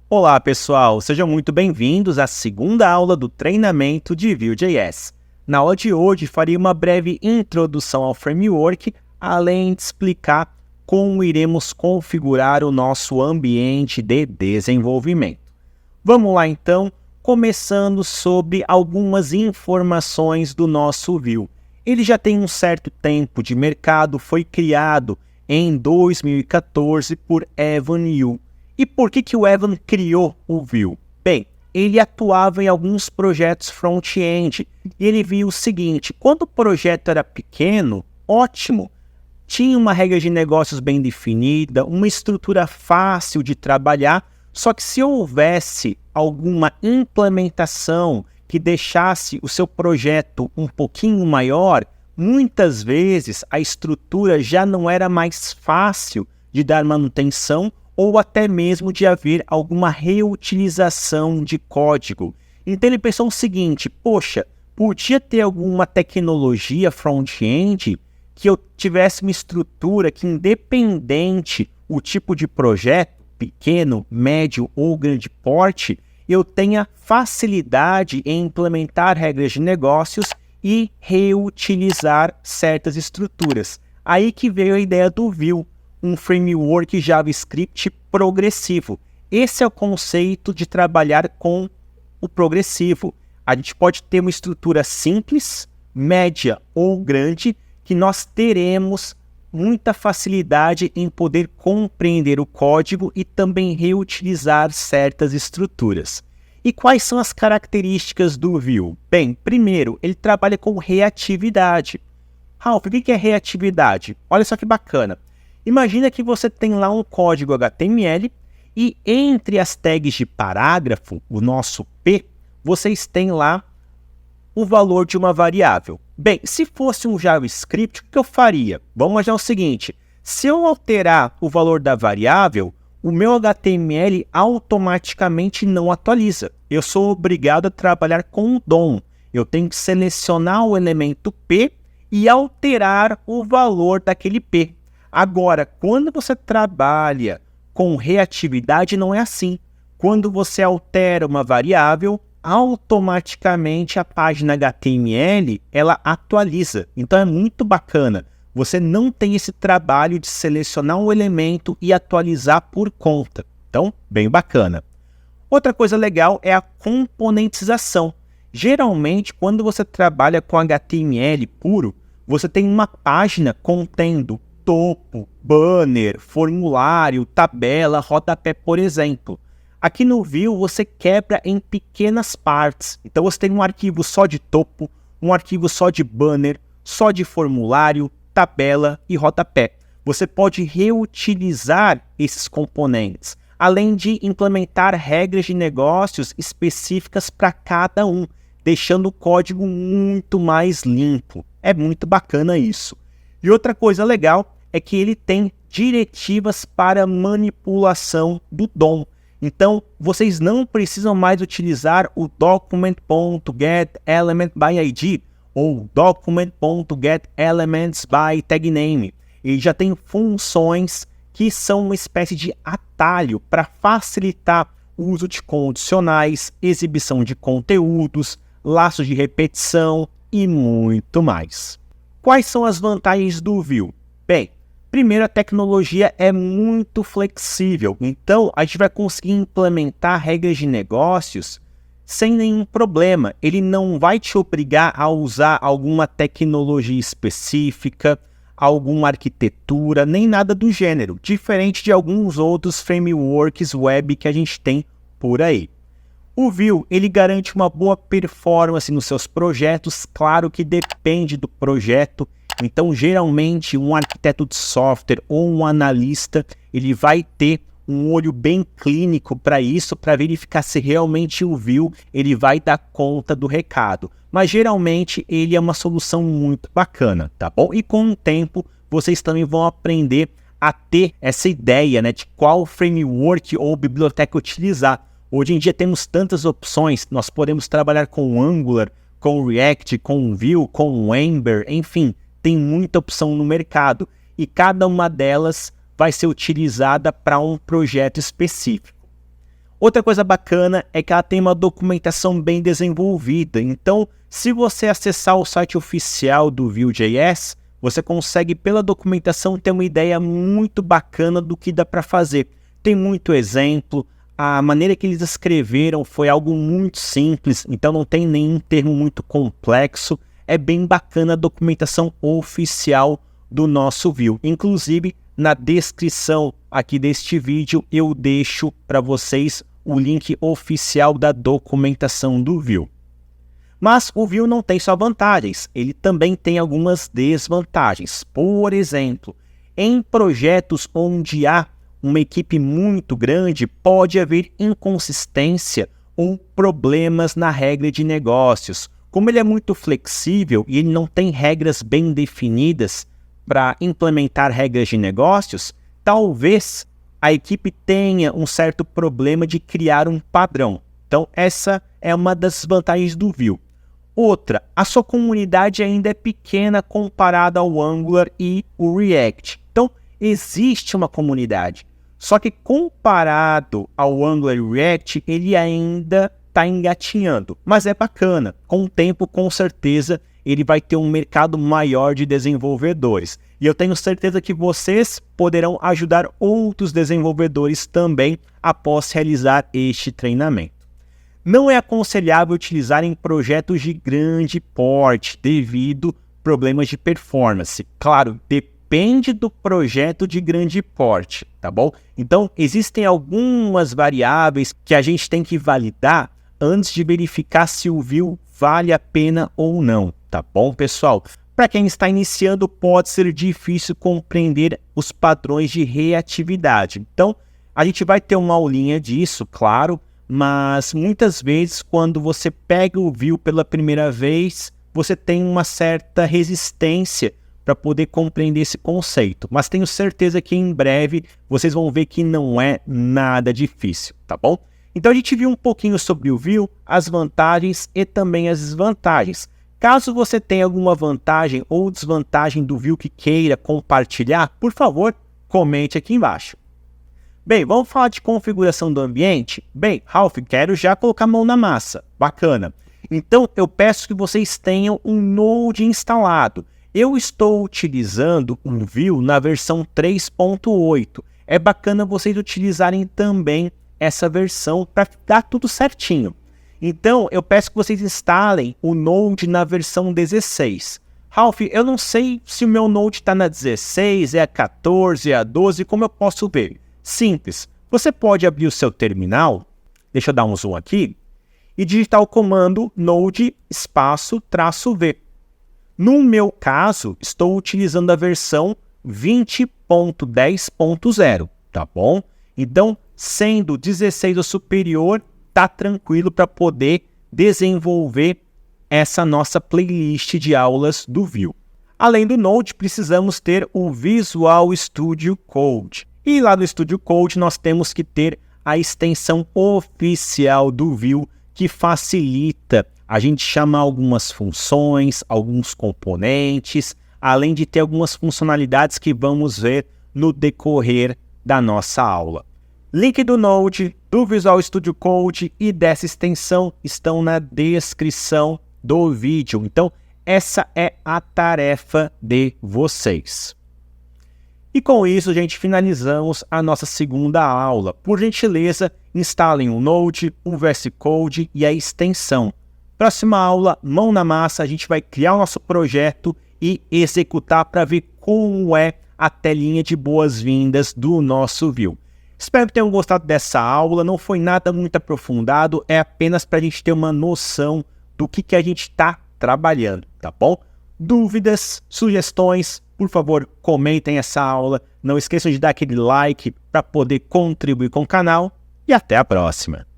Olá pessoal, sejam muito bem-vindos à segunda aula do treinamento de Vue.js. Na aula de hoje farei uma breve introdução ao framework, além de explicar como iremos configurar o nosso ambiente de desenvolvimento. Vamos lá então, começando sobre algumas informações do nosso Vue. Ele já tem um certo tempo de mercado, foi criado em 2014 por Evan You. E por que o Evan criou o Vue? Bem, ele atuava em alguns projetos front-end e ele viu o seguinte: quando o projeto era pequeno, ótimo, tinha uma regra de negócios bem definida, uma estrutura fácil de trabalhar, só que se houvesse alguma implementação que deixasse o seu projeto um pouquinho maior, muitas vezes a estrutura já não era mais fácil de dar manutenção ou até mesmo de haver alguma reutilização de código. Então ele pensou o seguinte: poxa, podia ter alguma tecnologia front-end que eu tivesse uma estrutura que, independente o tipo de projeto, pequeno, médio ou grande porte, eu tenha facilidade em implementar regras de negócios e reutilizar certas estruturas. Aí que veio a ideia do Vue, um framework JavaScript progressivo. Esse é o conceito de trabalhar com o progressivo. A gente pode ter uma estrutura simples, média ou grande, que nós teremos muita facilidade em poder compreender o código e também reutilizar certas estruturas. E quais são as características do Vue? Bem, primeiro, ele trabalha com reatividade. Ralph, o que é reatividade? Olha só que bacana. Imagina que você tem lá um código HTML e entre as tags de parágrafo, o nosso P, vocês têm lá o valor de uma variável. Bem, se fosse um JavaScript, o que eu faria? Vamos imaginar o seguinte: se eu alterar o valor da variável, o meu HTML automaticamente não atualiza. Eu sou obrigado a trabalhar com o DOM. Eu tenho que selecionar o elemento P e alterar o valor daquele P. Agora, quando você trabalha com reatividade, não é assim. Quando você altera uma variável, automaticamente a página HTML ela atualiza. Então é muito bacana. Você não tem esse trabalho de selecionar um elemento e atualizar por conta. Então, bem bacana. Outra coisa legal é a componentização. Geralmente, quando você trabalha com HTML puro, você tem uma página contendo topo, banner, formulário, tabela, rodapé, por exemplo. Aqui no Vue você quebra em pequenas partes. Então você tem um arquivo só de topo, um arquivo só de banner, só de formulário, tabela e rodapé. Você pode reutilizar esses componentes, além de implementar regras de negócios específicas para cada um, deixando o código muito mais limpo. É muito bacana isso. E outra coisa legal é que ele tem diretivas para manipulação do DOM. Então, vocês não precisam mais utilizar o document.getElementById ou document.getElementsByTagName. Ele já tem funções que são uma espécie de atalho para facilitar o uso de condicionais, exibição de conteúdos, laços de repetição e muito mais. Quais são as vantagens do Vue? Bem, primeiro, a tecnologia é muito flexível, então a gente vai conseguir implementar regras de negócios sem nenhum problema. Ele não vai te obrigar a usar alguma tecnologia específica, alguma arquitetura, nem nada do gênero, diferente de alguns outros frameworks web que a gente tem por aí. O Vue, ele garante uma boa performance nos seus projetos, claro que depende do projeto. Então, geralmente, um arquiteto de software ou um analista, ele vai ter um olho bem clínico para isso, para verificar se realmente o Vue ele vai dar conta do recado. Mas, geralmente, ele é uma solução muito bacana, tá bom? E com o tempo, vocês também vão aprender a ter essa ideia, né, de qual framework ou biblioteca utilizar. Hoje em dia temos tantas opções, nós podemos trabalhar com Angular, com React, com Vue, com Ember, enfim, tem muita opção no mercado. e cada uma delas vai ser utilizada para um projeto específico. Outra coisa bacana é que ela tem uma documentação bem desenvolvida, então se você acessar o site oficial do Vue.js, você consegue pela documentação ter uma ideia muito bacana do que dá para fazer. Tem muito exemplo, a maneira que eles escreveram foi algo muito simples, então não tem nenhum termo muito complexo, é bem bacana a documentação oficial do nosso Vue. Inclusive, na descrição aqui deste vídeo, eu deixo para vocês o link oficial da documentação do Vue. Mas o Vue não tem só vantagens, ele também tem algumas desvantagens. Por exemplo, em projetos onde há uma equipe muito grande, pode haver inconsistência ou problemas na regra de negócios. Como ele é muito flexível e ele não tem regras bem definidas para implementar regras de negócios, talvez a equipe tenha um certo problema de criar um padrão. Então, essa é uma das vantagens do Vue. Outra, a sua comunidade ainda é pequena comparada ao Angular e o React. Então, existe uma comunidade. Só que comparado ao Angular e o React, ele ainda está engatinhando. Mas é bacana. Com o tempo, com certeza, ele vai ter um mercado maior de desenvolvedores. E eu tenho certeza que vocês poderão ajudar outros desenvolvedores também após realizar este treinamento. Não é aconselhável utilizar em projetos de grande porte devido a problemas de performance. Claro, depende do projeto de grande porte, tá bom? Então, existem algumas variáveis que a gente tem que validar antes de verificar se o Vue vale a pena ou não, tá bom, pessoal? Para quem está iniciando, pode ser difícil compreender os padrões de reatividade. Então, a gente vai ter uma aulinha disso, claro, mas muitas vezes, quando você pega o Vue pela primeira vez, você tem uma certa resistência para poder compreender esse conceito. Mas tenho certeza que em breve vocês vão ver que não é nada difícil, tá bom? Então a gente viu um pouquinho sobre o Vue, as vantagens e também as desvantagens. Caso você tenha alguma vantagem ou desvantagem do Vue que queira compartilhar, por favor, comente aqui embaixo. Bem, vamos falar de configuração do ambiente? Bem, Ralph, quero já colocar a mão na massa. Bacana. Então, eu peço que vocês tenham um Node instalado. Eu estou utilizando um Vue na versão 3.8. É bacana vocês utilizarem também essa versão para dar tudo certinho. Então, eu peço que vocês instalem o Node na versão 16. Ralph, eu não sei se o meu Node está na 16, é a 14, é a 12, como eu posso ver? Simples, você pode abrir o seu terminal, deixa eu dar um zoom aqui, e digitar o comando node -v. No meu caso, estou utilizando a versão 20.10.0, tá bom? Então, sendo 16 ou superior, tá tranquilo para poder desenvolver essa nossa playlist de aulas do Vue. Além do Node, precisamos ter o Visual Studio Code. E lá no Studio Code nós temos que ter a extensão oficial do Vue, que facilita a gente chamar algumas funções, alguns componentes, além de ter algumas funcionalidades que vamos ver no decorrer da nossa aula. Link do Node, do Visual Studio Code e dessa extensão estão na descrição do vídeo. Então, essa é a tarefa de vocês. E com isso, gente, finalizamos a nossa segunda aula. Por gentileza, instalem o Node, o VS Code e a extensão. Próxima aula, mão na massa, a gente vai criar o nosso projeto e executar para ver como é a telinha de boas-vindas do nosso Vue. Espero que tenham gostado dessa aula, não foi nada muito aprofundado, é apenas para a gente ter uma noção do que a gente está trabalhando, tá bom? Dúvidas, sugestões, por favor, comentem essa aula. Não esqueçam de dar aquele like para poder contribuir com o canal e até a próxima.